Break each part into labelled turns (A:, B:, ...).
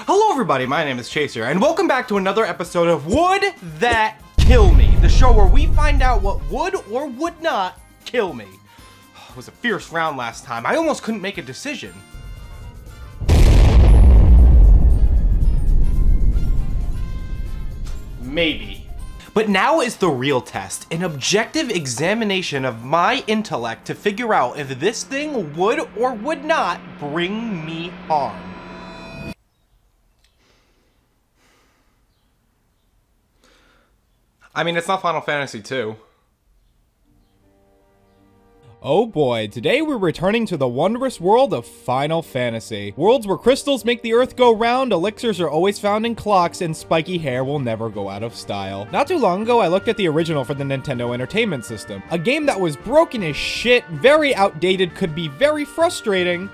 A: Hello everybody, my name is Chaser, and welcome back to another episode of Would That Kill Me? The show where we find out what would or would not kill me. It was a fierce round last time. I almost couldn't make a decision. Maybe. But now is the real test, an objective examination of my intellect to figure out if this thing would or would not bring me harm. I mean, it's not Final Fantasy II.
B: Oh boy, today we're returning to the wondrous world of Final Fantasy. Worlds where crystals make the earth go round, elixirs are always found in clocks, and spiky hair will never go out of style. Not too long ago, I looked at the original for the Nintendo Entertainment System. A game that was broken as shit, very outdated, could be very frustrating,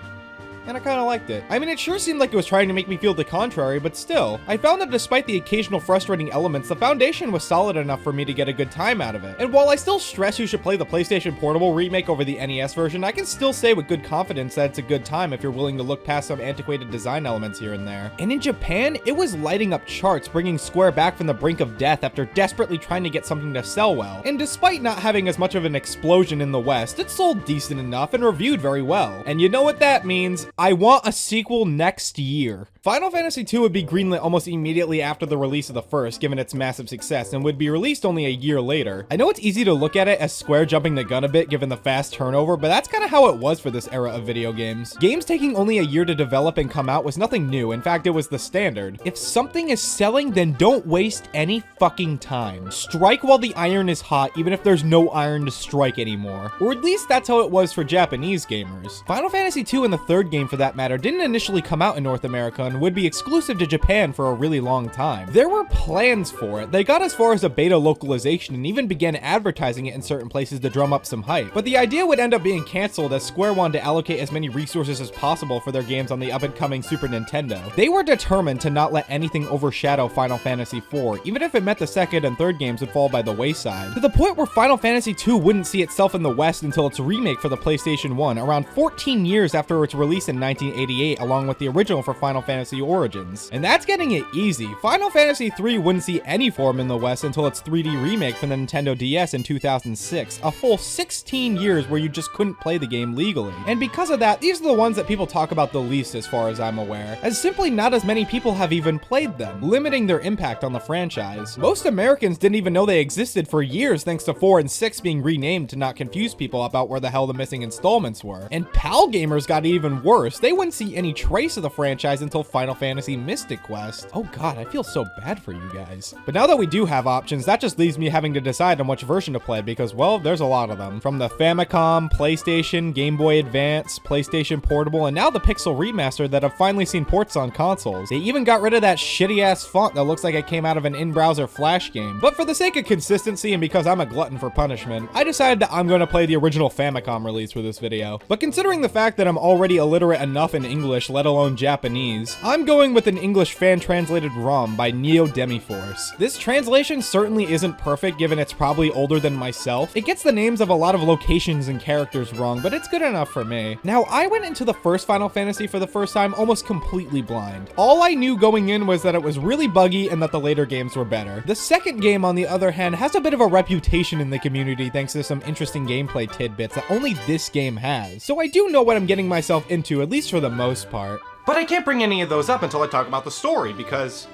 B: and I kinda liked it. I mean, it sure seemed like it was trying to make me feel the contrary, but still. I found that despite the occasional frustrating elements, the foundation was solid enough for me to get a good time out of it. And while I still stress you should play the PlayStation Portable remake over the NES version, I can still say with good confidence that it's a good time if you're willing to look past some antiquated design elements here and there. And in Japan, it was lighting up charts, bringing Square back from the brink of death after desperately trying to get something to sell well. And despite not having as much of an explosion in the West, it sold decent enough and reviewed very well. And you know what that means? I want a sequel next year. Final Fantasy II would be greenlit almost immediately after the release of the first, given its massive success, and would be released only a year later. I know it's easy to look at it as Square jumping the gun a bit given the fast turnover, but that's kind of how it was for this era of video games. Games taking only a year to develop and come out was nothing new. In fact, it was the standard. If something is selling, then don't waste any fucking time. Strike while the iron is hot, even if there's no iron to strike anymore. Or at least that's how it was for Japanese gamers. Final Fantasy II and the third game for that matter didn't initially come out in North America and would be exclusive to Japan for a really long time. There were plans for it. They got as far as a beta localization and even began advertising it in certain places to drum up some hype. But the idea would end up being cancelled as Square wanted to allocate as many resources as possible for their games on the up-and-coming Super Nintendo. They were determined to not let anything overshadow Final Fantasy IV, even if it meant the second and third games would fall by the wayside. To the point where Final Fantasy II wouldn't see itself in the West until its remake for the PlayStation 1, around 14 years after its release in 1988, along with the original for Final Fantasy Origins. And that's getting it easy. Final Fantasy III wouldn't see any form in the West until its 3D remake for the Nintendo DS in 2006, a full 16 years where you just couldn't play the game legally. And because of that, these are the ones that people talk about the least as far as I'm aware, as simply not as many people have even played them, limiting their impact on the franchise. Most Americans didn't even know they existed for years thanks to 4 and 6 being renamed to not confuse people about where the hell the missing installments were. And PAL gamers got even worse. They wouldn't see any trace of the franchise until Final Fantasy Mystic Quest. Oh god, I feel so bad for you guys. But now that we do have options, that just leaves me having to decide on which version to play because, well, there's a lot of them. From the Famicom, PlayStation, Game Boy Advance, PlayStation Portable, and now the Pixel Remaster that have finally seen ports on consoles. They even got rid of that shitty-ass font that looks like it came out of an in-browser Flash game. But for the sake of consistency and because I'm a glutton for punishment, I decided that I'm going to play the original Famicom release for this video. But considering the fact that I'm already illiterate enough in English, let alone Japanese, I'm going with an English fan-translated ROM by Neo Demiforce. This translation certainly isn't perfect given it's probably older than myself. It gets the names of a lot of locations and characters wrong, but it's good enough for me. Now, I went into the first Final Fantasy for the first time almost completely blind. All I knew going in was that it was really buggy and that the later games were better. The second game, on the other hand, has a bit of a reputation in the community thanks to some interesting gameplay tidbits that only this game has. So I do know what I'm getting myself into, at least for the most part.
A: But I can't bring any of those up until I talk about the story because,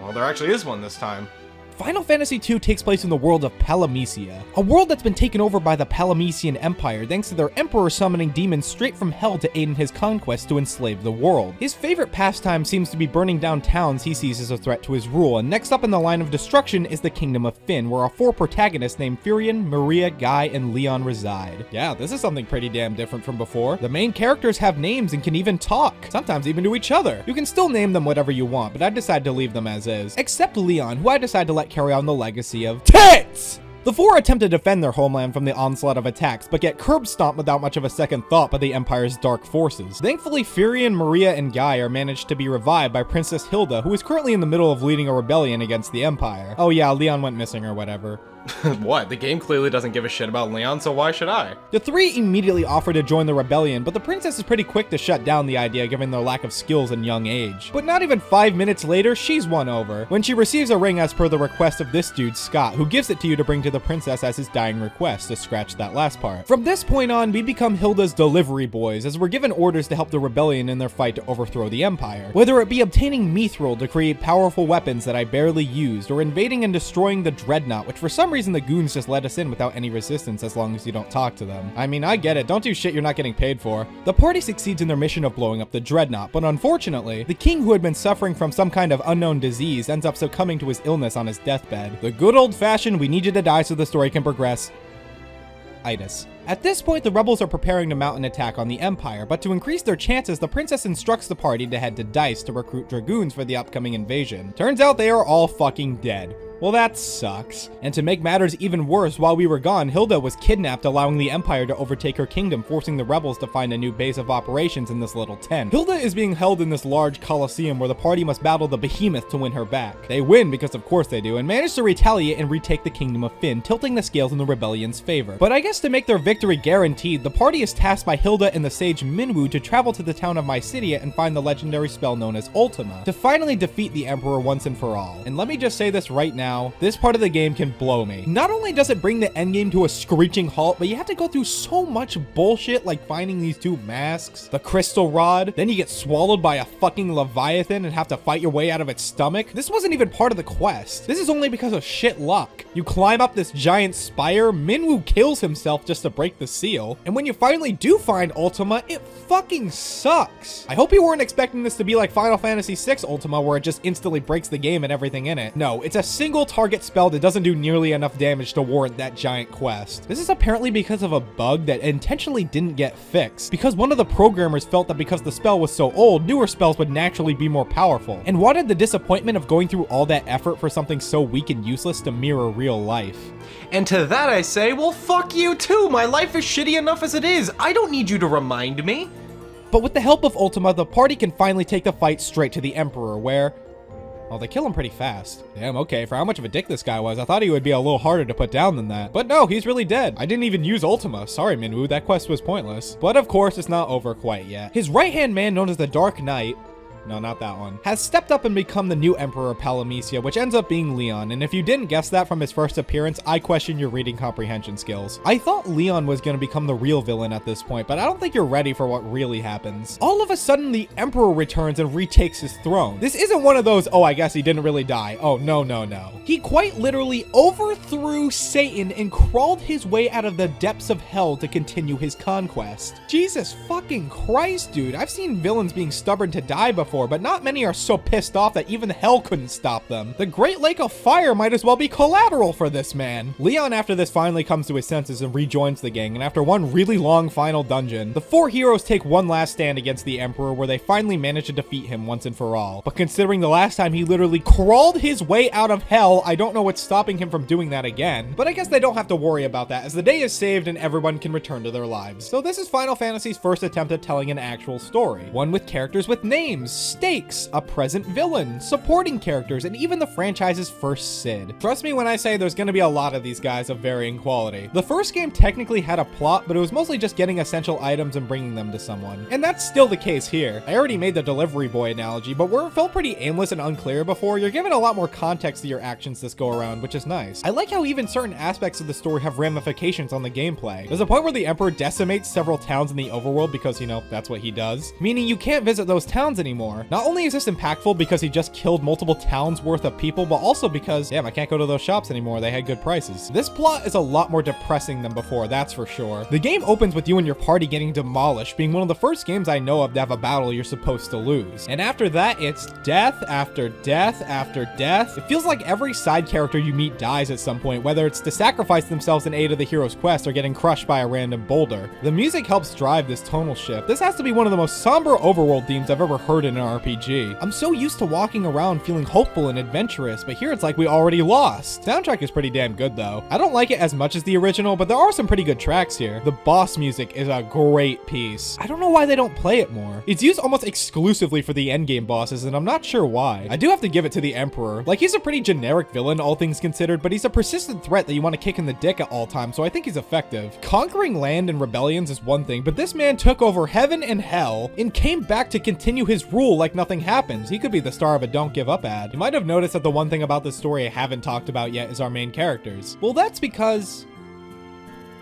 A: well, there actually is one this time.
B: Final Fantasy II takes place in the world of Palamecia, a world that's been taken over by the Palamecian Empire thanks to their emperor summoning demons straight from hell to aid in his conquest to enslave the world. His favorite pastime seems to be burning down towns he sees as a threat to his rule, and next up in the line of destruction is the Kingdom of Fynn, where our 4 protagonists named Firion, Maria, Guy, and Leon reside. Yeah, this is something pretty damn different from before. The main characters have names and can even talk, sometimes even to each other. You can still name them whatever you want, but I decided to leave them as is, except Leon, who I decided to let carry on the legacy of tits! The 4 attempt to defend their homeland from the onslaught of attacks, but get curb stomped without much of a second thought by the Empire's dark forces. Thankfully, Firion, Maria, and Guy are managed to be revived by Princess Hilda, who is currently in the middle of leading a rebellion against the Empire. Oh yeah, Leon went missing or whatever.
A: What? The game clearly doesn't give a shit about Leon, so why should I?
B: The three immediately offer to join the rebellion, but the princess is pretty quick to shut down the idea given their lack of skills and young age. But not even 5 minutes later, she's won over, when she receives a ring as per the request of this dude, Scott, who gives it to you to bring to the princess as his dying request, to scratch that last part. From this point on, we become Hilda's delivery boys, as we're given orders to help the rebellion in their fight to overthrow the Empire. Whether it be obtaining mithril to create powerful weapons that I barely used, or invading and destroying the Dreadnought, which for some reason the goons just let us in without any resistance as long as you don't talk to them. I mean, I get it, don't do shit you're not getting paid for. The party succeeds in their mission of blowing up the Dreadnought, but unfortunately, the king, who had been suffering from some kind of unknown disease, ends up succumbing to his illness on his deathbed. The good old-fashioned "we need you to die so the story can progress" itis. At this point, the rebels are preparing to mount an attack on the Empire, but to increase their chances, the princess instructs the party to head to Dice to recruit dragoons for the upcoming invasion. Turns out they are all fucking dead. Well, that sucks. And to make matters even worse, while we were gone, Hilda was kidnapped, allowing the Empire to overtake her kingdom, forcing the rebels to find a new base of operations in this little tent. Hilda is being held in this large coliseum where the party must battle the behemoth to win her back. They win, because of course they do, and manage to retaliate and retake the kingdom of Finn, tilting the scales in the rebellion's favor. But I guess to make their victory guaranteed, the party is tasked by Hilda and the sage Minwu to travel to the town of Mycedia and find the legendary spell known as Ultima, to finally defeat the Emperor once and for all. And let me just say this right now, this part of the game can blow me. Not only does it bring the endgame to a screeching halt, but you have to go through so much bullshit like finding these two masks, the crystal rod, then you get swallowed by a fucking leviathan and have to fight your way out of its stomach. This wasn't even part of the quest. This is only because of shit luck. You climb up this giant spire, Minwu kills himself just to break the seal, and when you finally do find Ultima, it fucking sucks. I hope you weren't expecting this to be like Final Fantasy VI Ultima, where it just instantly breaks the game and everything in it. No, it's a single target spell that doesn't do nearly enough damage to warrant that giant quest. This is apparently because of a bug that intentionally didn't get fixed, because one of the programmers felt that because the spell was so old, newer spells would naturally be more powerful, and wanted the disappointment of going through all that effort for something so weak and useless to mirror real life.
A: And to that I say, well, fuck you too. My life is shitty enough as it is. I don't need you to remind me.
B: But with the help of Ultima, the party can finally take the fight straight to the Emperor, where... well, they kill him pretty fast. Damn, okay, for how much of a dick this guy was, I thought he would be a little harder to put down than that. But no, he's really dead. I didn't even use Ultima. Sorry, Minwu, that quest was pointless. But of course, it's not over quite yet. His right-hand man, known as the Dark Knight, no, not that one, has stepped up and become the new Emperor of Palamecia, which ends up being Leon, and if you didn't guess that from his first appearance, I question your reading comprehension skills. I thought Leon was gonna become the real villain at this point, but I don't think you're ready for what really happens. All of a sudden, the Emperor returns and retakes his throne. This isn't one of those, oh, I guess he didn't really die. Oh, no, no, no. He quite literally overthrew Satan and crawled his way out of the depths of hell to continue his conquest. Jesus fucking Christ, dude. I've seen villains being stubborn to die before, but not many are so pissed off that even hell couldn't stop them. The Great Lake of Fire might as well be collateral for this man. Leon after this finally comes to his senses and rejoins the gang, and after one really long final dungeon, the four heroes take one last stand against the Emperor, where they finally manage to defeat him once and for all. But considering the last time he literally crawled his way out of hell, I don't know what's stopping him from doing that again. But I guess they don't have to worry about that, as the day is saved and everyone can return to their lives. So this is Final Fantasy's first attempt at telling an actual story. One with characters with names, stakes, a present villain, supporting characters, and even the franchise's first Cid. Trust me when I say there's gonna be a lot of these guys of varying quality. The first game technically had a plot, but it was mostly just getting essential items and bringing them to someone. And that's still the case here. I already made the delivery boy analogy, but where it felt pretty aimless and unclear before, you're given a lot more context to your actions this go around, which is nice. I like how even certain aspects of the story have ramifications on the gameplay. There's a point where the Emperor decimates several towns in the overworld because, you know, that's what he does, meaning you can't visit those towns anymore. Not only is this impactful because he just killed multiple towns worth of people, but also because, damn, I can't go to those shops anymore, they had good prices. This plot is a lot more depressing than before, that's for sure. The game opens with you and your party getting demolished, being one of the first games I know of to have a battle you're supposed to lose. And after that, it's death after death after death. It feels like every side character you meet dies at some point, whether it's to sacrifice themselves in aid of the hero's quest or getting crushed by a random boulder. The music helps drive this tonal shift. This has to be one of the most somber overworld themes I've ever heard in an RPG. I'm so used to walking around feeling hopeful and adventurous, but here it's like we already lost. Soundtrack is pretty damn good though. I don't like it as much as the original, but there are some pretty good tracks here. The boss music is a great piece. I don't know why they don't play it more. It's used almost exclusively for the endgame bosses, and I'm not sure why. I do have to give it to the Emperor. Like, he's a pretty generic villain, all things considered, but he's a persistent threat that you want to kick in the dick at all times, so I think he's effective. Conquering land and rebellions is one thing, but this man took over heaven and hell and came back to continue his rule like nothing happens. He could be the star of a Don't Give Up ad. You might have noticed that the one thing about this story I haven't talked about yet is our main characters. Well, that's because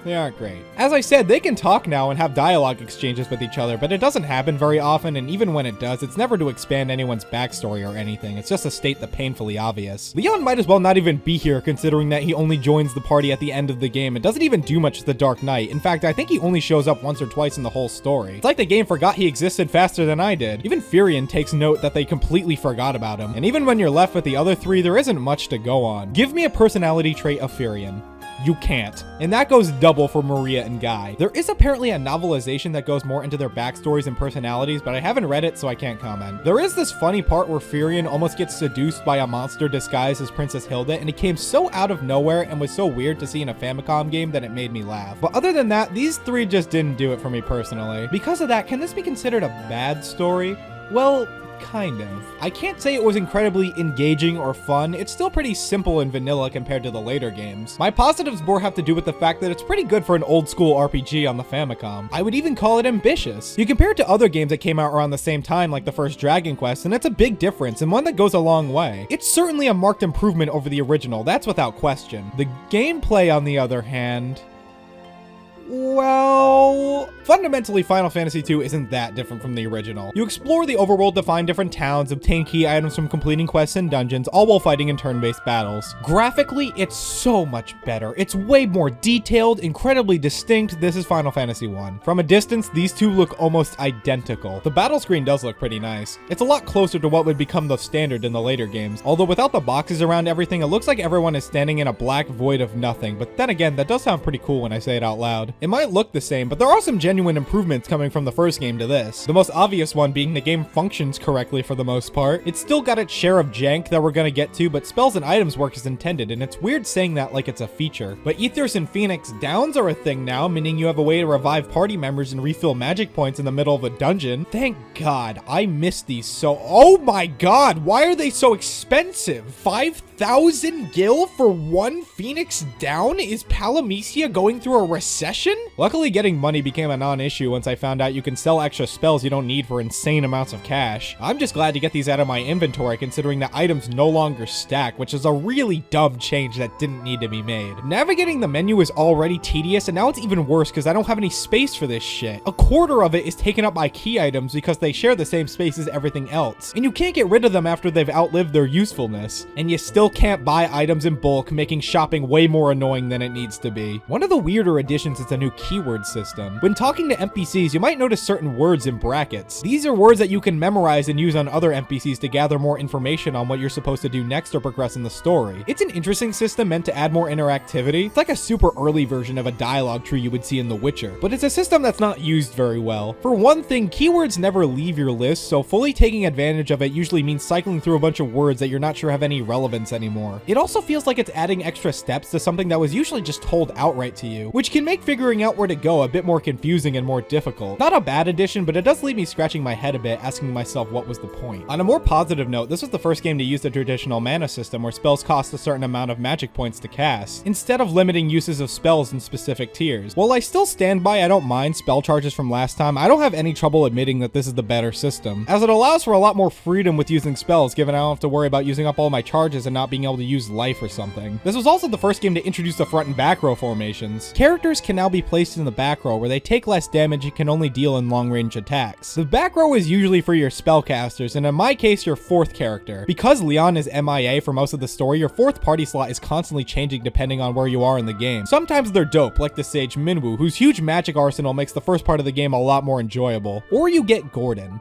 B: they aren't great. As I said, they can talk now and have dialogue exchanges with each other, but it doesn't happen very often, and even when it does, it's never to expand anyone's backstory or anything. It's just to state the painfully obvious. Leon might as well not even be here, considering that he only joins the party at the end of the game and doesn't even do much as the Dark Knight. In fact, I think he only shows up once or twice in the whole story. It's like the game forgot he existed faster than I did. Even Furion takes note that they completely forgot about him. And even when you're left with the other three, there isn't much to go on. Give me a personality trait of Furion. You can't. And that goes double for Maria and Guy. There is apparently a novelization that goes more into their backstories and personalities, but I haven't read it, so I can't comment. There is this funny part where Furion almost gets seduced by a monster disguised as Princess Hilda, and it came so out of nowhere and was so weird to see in a Famicom game that it made me laugh. But other than that, these three just didn't do it for me personally. Because of that, can this be considered a bad story? Well, kind of. I can't say it was incredibly engaging or fun. It's still pretty simple and vanilla compared to the later games. My positives more have to do with the fact that it's pretty good for an old school RPG on the Famicom. I would even call it ambitious. You compare it to other games that came out around the same time, like the first Dragon Quest, and it's a big difference and one that goes a long way. It's certainly a marked improvement over the original, that's without question. The gameplay, on the other hand, well, fundamentally, Final Fantasy II isn't that different from the original. You explore the overworld to find different towns, obtain key items from completing quests and dungeons, all while fighting in turn-based battles. Graphically, it's so much better. It's way more detailed, incredibly distinct. This is Final Fantasy I. From a distance, these two look almost identical. The battle screen does look pretty nice. It's a lot closer to what would become the standard in the later games. Although without the boxes around everything, it looks like everyone is standing in a black void of nothing. But then again, that does sound pretty cool when I say it out loud. It might look the same, but there are some genuine improvements coming from the first game to this. The most obvious one being the game functions correctly for the most part. It's still got its share of jank that we're gonna get to, but spells and items work as intended, and it's weird saying that like it's a feature. But Ethers and Phoenix Downs are a thing now, meaning you have a way to revive party members and refill magic points in the middle of a dungeon. Thank God, I missed these so— oh my God, why are they so expensive? 5,000 gil for one Phoenix Down? Is Palamecia going through a recession? Luckily, getting money became a non-issue once I found out you can sell extra spells you don't need for insane amounts of cash. I'm just glad to get these out of my inventory, considering the items no longer stack, which is a really dumb change that didn't need to be made. Navigating the menu is already tedious, and now it's even worse because I don't have any space for this shit. A quarter of it is taken up by key items because they share the same space as everything else, and you can't get rid of them after they've outlived their usefulness. And you still can't buy items in bulk, making shopping way more annoying than it needs to be. One of the weirder additions is a new keyword system. When talking to NPCs, you might notice certain words in brackets. These are words that you can memorize and use on other NPCs to gather more information on what you're supposed to do next or progress in the story. It's an interesting system meant to add more interactivity. It's like a super early version of a dialogue tree you would see in The Witcher, but it's a system that's not used very well. For one thing, keywords never leave your list, so fully taking advantage of it usually means cycling through a bunch of words that you're not sure have any relevance anymore. It also feels like it's adding extra steps to something that was usually just told outright to you, which can make figuring out where to go a bit more confusing and more difficult. Not a bad addition, but it does leave me scratching my head a bit, asking myself what was the point. On a more positive note, this was the first game to use the traditional mana system where spells cost a certain amount of magic points to cast, instead of limiting uses of spells in specific tiers. While I still stand by I don't mind spell charges from last time, I don't have any trouble admitting that this is the better system, as it allows for a lot more freedom with using spells, given I don't have to worry about using up all my charges and not being able to use life or something. This was also the first game to introduce the front and back row formations. Characters can now be placed in the back row where they take less damage and can only deal in long-range attacks. The back row is usually for your spellcasters, and in my case, your fourth character. Because Leon is MIA for most of the story, your fourth party slot is constantly changing depending on where you are in the game. Sometimes they're dope, like the sage Minwu, whose huge magic arsenal makes the first part of the game a lot more enjoyable. Or you get Gordon.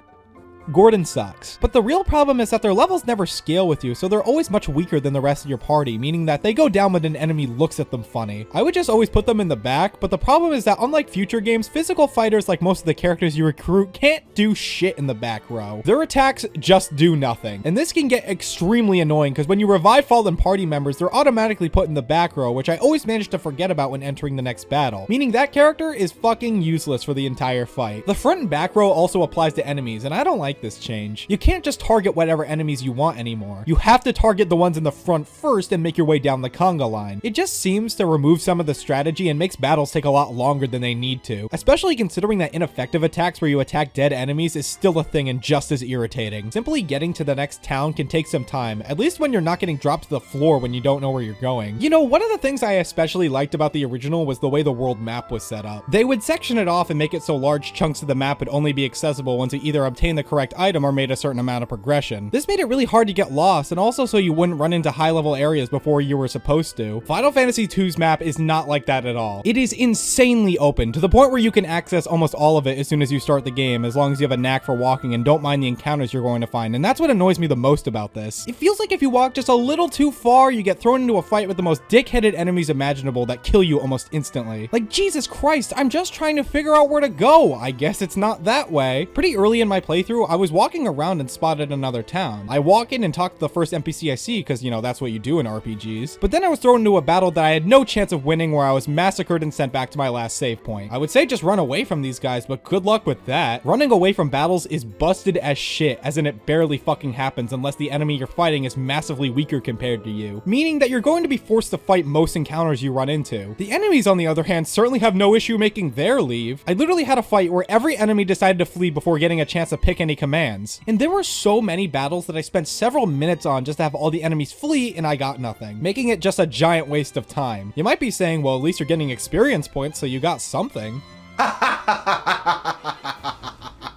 B: Gordon sucks. But the real problem is that their levels never scale with you, so they're always much weaker than the rest of your party, meaning that they go down when an enemy looks at them funny. I would just always put them in the back, but the problem is that unlike future games, physical fighters like most of the characters you recruit can't do shit in the back row. Their attacks just do nothing. And this can get extremely annoying because when you revive fallen party members, they're automatically put in the back row, which I always manage to forget about when entering the next battle, meaning that character is fucking useless for the entire fight. The front and back row also applies to enemies, and I don't like this change. You can't just target whatever enemies you want anymore. You have to target the ones in the front first and make your way down the conga line. It just seems to remove some of the strategy and makes battles take a lot longer than they need to, especially considering that ineffective attacks where you attack dead enemies is still a thing and just as irritating. Simply getting to the next town can take some time, at least when you're not getting dropped to the floor when you don't know where you're going. You know, one of the things I especially liked about the original was the way the world map was set up. They would section it off and make it so large chunks of the map would only be accessible once you either obtained the correct item or made a certain amount of progression. This made it really hard to get lost, and also so you wouldn't run into high-level areas before you were supposed to. Final Fantasy II's map is not like that at all. It is insanely open, to the point where you can access almost all of it as soon as you start the game, as long as you have a knack for walking and don't mind the encounters you're going to find, and that's what annoys me the most about this. It feels like if you walk just a little too far, you get thrown into a fight with the most dick-headed enemies imaginable that kill you almost instantly. Like, Jesus Christ, I'm just trying to figure out where to go. I guess it's not that way. Pretty early in my playthrough, I was walking around and spotted another town. I walk in and talk to the first NPC I see, because, you know, that's what you do in RPGs. But then I was thrown into a battle that I had no chance of winning, where I was massacred and sent back to my last save point. I would say just run away from these guys, but good luck with that. Running away from battles is busted as shit, as in it barely fucking happens unless the enemy you're fighting is massively weaker compared to you, meaning that you're going to be forced to fight most encounters you run into. The enemies, on the other hand, certainly have no issue making their leave. I literally had a fight where every enemy decided to flee before getting a chance to pick any commands. And there were so many battles that I spent several minutes on just to have all the enemies flee, and I got nothing, making it just a giant waste of time. You might be saying, well, at least you're getting experience points, so you got something.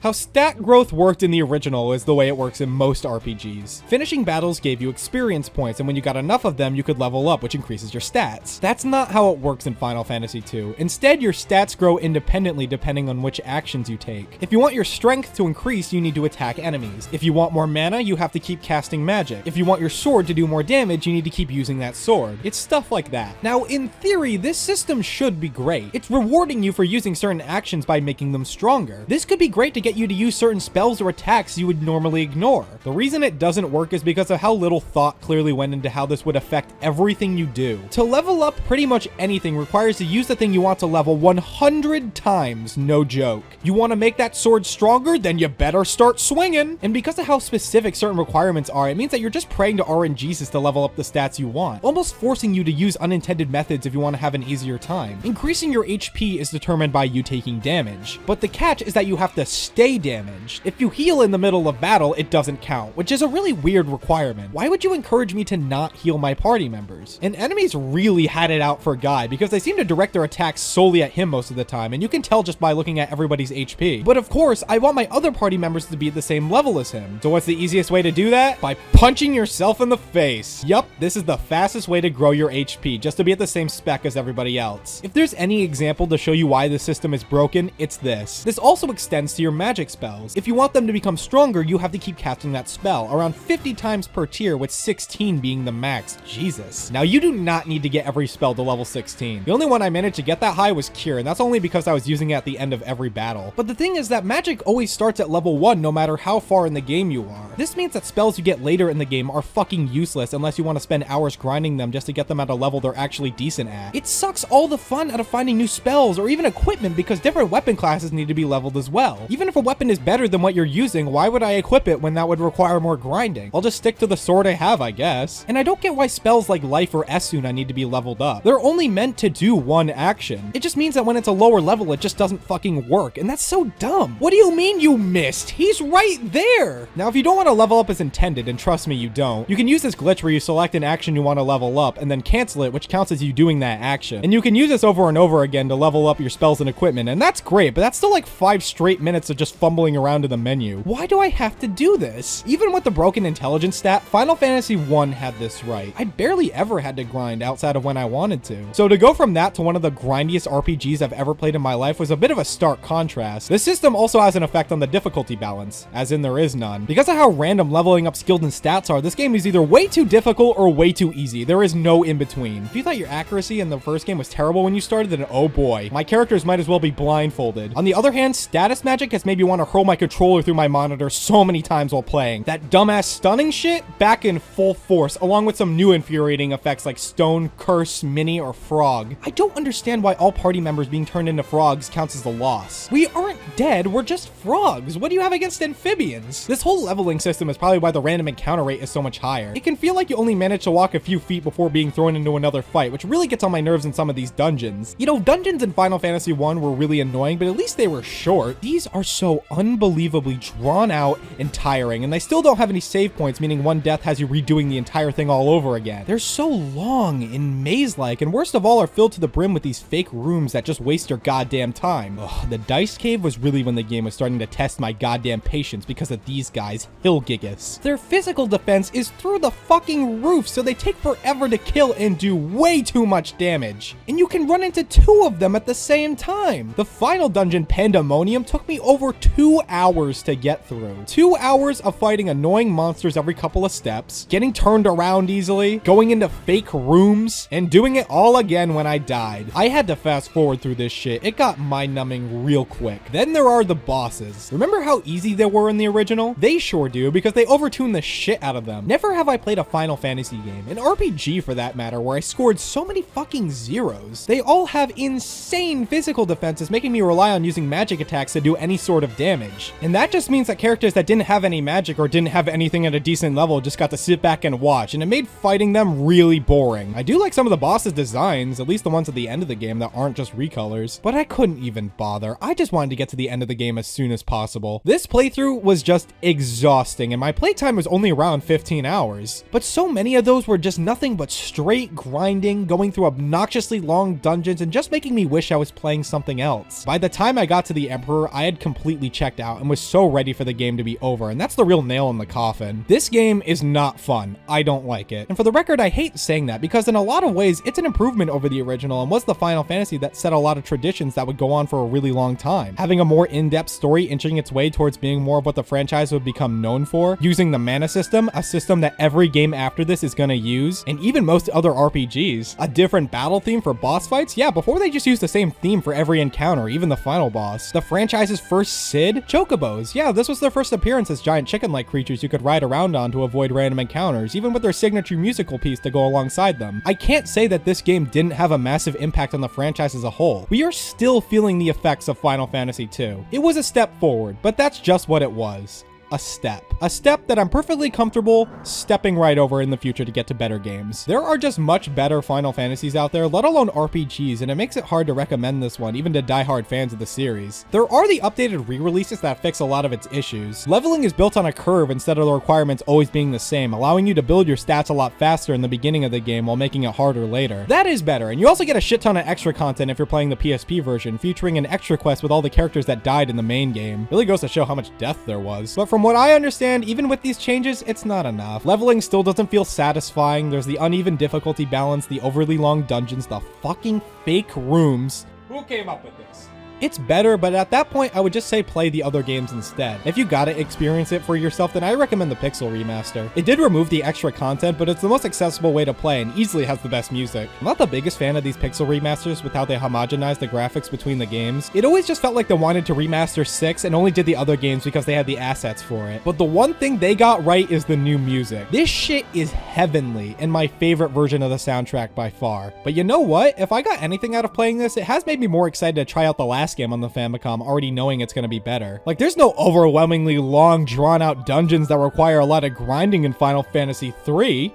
B: How stat growth worked in the original is the way it works in most RPGs. Finishing battles gave you experience points, and when you got enough of them, you could level up, which increases your stats. That's not how it works in Final Fantasy II. Instead, your stats grow independently depending on which actions you take. If you want your strength to increase, you need to attack enemies. If you want more mana, you have to keep casting magic. If you want your sword to do more damage, you need to keep using that sword. It's stuff like that. Now, in theory, this system should be great. It's rewarding you for using certain actions by making them stronger. This could be great to get you to use certain spells or attacks you would normally ignore. The reason it doesn't work is because of how little thought clearly went into how this would affect everything you do. To level up pretty much anything requires to use the thing you want to level 100 times, no joke. You want to make that sword stronger? Then you better start swinging. And because of how specific certain requirements are, it means that you're just praying to RNGesus to level up the stats you want, almost forcing you to use unintended methods if you want to have an easier time. Increasing your HP is determined by you taking damage, but the catch is that you have to stay damaged. If you heal in the middle of battle, it doesn't count, which is a really weird requirement. Why would you encourage me to not heal my party members? And enemies really had it out for Guy, because they seem to direct their attacks solely at him most of the time, and you can tell just by looking at everybody's HP. But of course, I want my other party members to be at the same level as him. So what's the easiest way to do that? By punching yourself in the face. Yup, this is the fastest way to grow your HP, just to be at the same spec as everybody else. If there's any example to show you why the system is broken, it's this. This also extends to your magic spells. If you want them to become stronger, you have to keep casting that spell, around 50 times per tier, with 16 being the max. Jesus. Now, you do not need to get every spell to level 16. The only one I managed to get that high was Cure, and that's only because I was using it at the end of every battle. But the thing is that magic always starts at level 1 no matter how far in the game you are. This means that spells you get later in the game are fucking useless unless you want to spend hours grinding them just to get them at a level they're actually decent at. It sucks all the fun out of finding new spells or even equipment because different weapon classes need to be leveled as well. Even if a weapon is better than what you're using, why would I equip it when that would require more grinding? I'll just stick to the sword I have, I guess. And I don't get why spells like Life or Esuna need to be leveled up. They're only meant to do one action. It just means that when it's a lower level, it just doesn't fucking work, and that's so dumb. What do you mean you missed? He's right there! Now, if you don't want to level up as intended, and trust me, you don't, you can use this glitch where you select an action you want to level up, and then cancel it, which counts as you doing that action. And you can use this over and over again to level up your spells and equipment, and that's great, but that's still like 5 straight minutes of just just fumbling around in the menu. Why do I have to do this? Even with the broken intelligence stat, Final Fantasy 1 had this right. I barely ever had to grind outside of when I wanted to. So to go from that to one of the grindiest RPGs I've ever played in my life was a bit of a stark contrast. This system also has an effect on the difficulty balance, as in there is none. Because of how random leveling up skills and stats are, this game is either way too difficult or way too easy. There is no in between. If you thought your accuracy in the first game was terrible when you started, then oh boy, my characters might as well be blindfolded. On the other hand, status magic has made me want to hurl my controller through my monitor so many times while playing. That dumbass stunning shit back in full force, along with some new infuriating effects like stone, curse, mini, or frog. I don't understand why all party members being turned into frogs counts as a loss. We aren't dead, we're just frogs. What do you have against amphibians? This whole leveling system is probably why the random encounter rate is so much higher. It can feel like you only manage to walk a few feet before being thrown into another fight, which really gets on my nerves in some of these dungeons. You know, dungeons in Final Fantasy 1 were really annoying, but at least they were short. These are so unbelievably drawn out and tiring, and they still don't have any save points, meaning one death has you redoing the entire thing all over again. They're so long and maze-like, and worst of all are filled to the brim with these fake rooms that just waste your goddamn time. Ugh, the dice cave was really when the game was starting to test my goddamn patience because of these guys, Hillgigas. Their physical defense is through the fucking roof, so they take forever to kill and do way too much damage. And you can run into two of them at the same time. The final dungeon, Pandemonium, took me over 2 hours to get through. 2 hours of fighting annoying monsters every couple of steps, getting turned around easily, going into fake rooms, and doing it all again when I died. I had to fast forward through this shit. It got mind-numbing real quick. Then there are the bosses. Remember how easy they were in the original? They sure do, because they overtuned the shit out of them. Never have I played a Final Fantasy game, an RPG for that matter, where I scored so many fucking zeros. They all have insane physical defenses, making me rely on using magic attacks to do any sort of damage. And that just means that characters that didn't have any magic or didn't have anything at a decent level just got to sit back and watch, and it made fighting them really boring. I do like some of the bosses' designs, at least the ones at the end of the game that aren't just recolors, but I couldn't even bother. I just wanted to get to the end of the game as soon as possible. This playthrough was just exhausting, and my playtime was only around 15 hours. But so many of those were just nothing but straight grinding, going through obnoxiously long dungeons, and just making me wish I was playing something else. By the time I got to the Emperor, I had completely checked out and was so ready for the game to be over, and that's the real nail in the coffin. This game is not fun. I don't like it. And for the record, I hate saying that because in a lot of ways, it's an improvement over the original and was the Final Fantasy that set a lot of traditions that would go on for a really long time. Having a more in-depth story inching its way towards being more of what the franchise would become known for, using the mana system, a system that every game after this is gonna use, and even most other RPGs. A different battle theme for boss fights? Yeah, before they just used the same theme for every encounter, even the final boss. The franchise's first Cid? Chocobos. Yeah, this was their first appearance as giant chicken-like creatures you could ride around on to avoid random encounters, even with their signature musical piece to go alongside them. I can't say that this game didn't have a massive impact on the franchise as a whole. We are still feeling the effects of Final Fantasy II. It was a step forward, but that's just what it was. A step. A step that I'm perfectly comfortable stepping right over in the future to get to better games. There are just much better Final Fantasies out there, let alone RPGs, and it makes it hard to recommend this one, even to diehard fans of the series. There are the updated re-releases that fix a lot of its issues. Leveling is built on a curve instead of the requirements always being the same, allowing you to build your stats a lot faster in the beginning of the game while making it harder later. That is better, and you also get a shit ton of extra content if you're playing the PSP version, featuring an extra quest with all the characters that died in the main game. Really goes to show how much death there was. But from what I understand, even with these changes, it's not enough. Leveling still doesn't feel satisfying. There's the uneven difficulty balance, the overly long dungeons, the fucking fake rooms. Who came up with this? It's better, but at that point, I would just say play the other games instead. If you gotta experience it for yourself, then I recommend the Pixel remaster. It did remove the extra content, but it's the most accessible way to play and easily has the best music. I'm not the biggest fan of these Pixel remasters with how they homogenize the graphics between the games. It always just felt like they wanted to remaster 6 and only did the other games because they had the assets for it. But the one thing they got right is the new music. This shit is heavenly and my favorite version of the soundtrack by far. But you know what? If I got anything out of playing this, it has made me more excited to try out the last game on the Famicom, already knowing it's gonna be better. Like, there's no overwhelmingly long, drawn-out dungeons that require a lot of grinding in Final Fantasy III,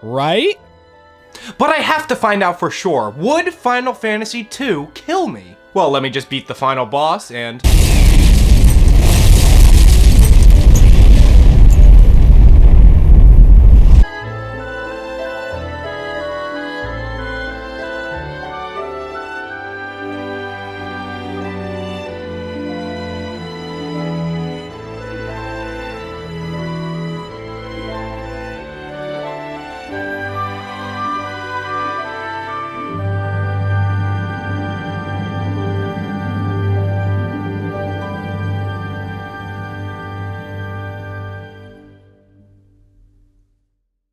B: right?
A: But I have to find out for sure. Would Final Fantasy II kill me? Well, let me just beat the final boss and...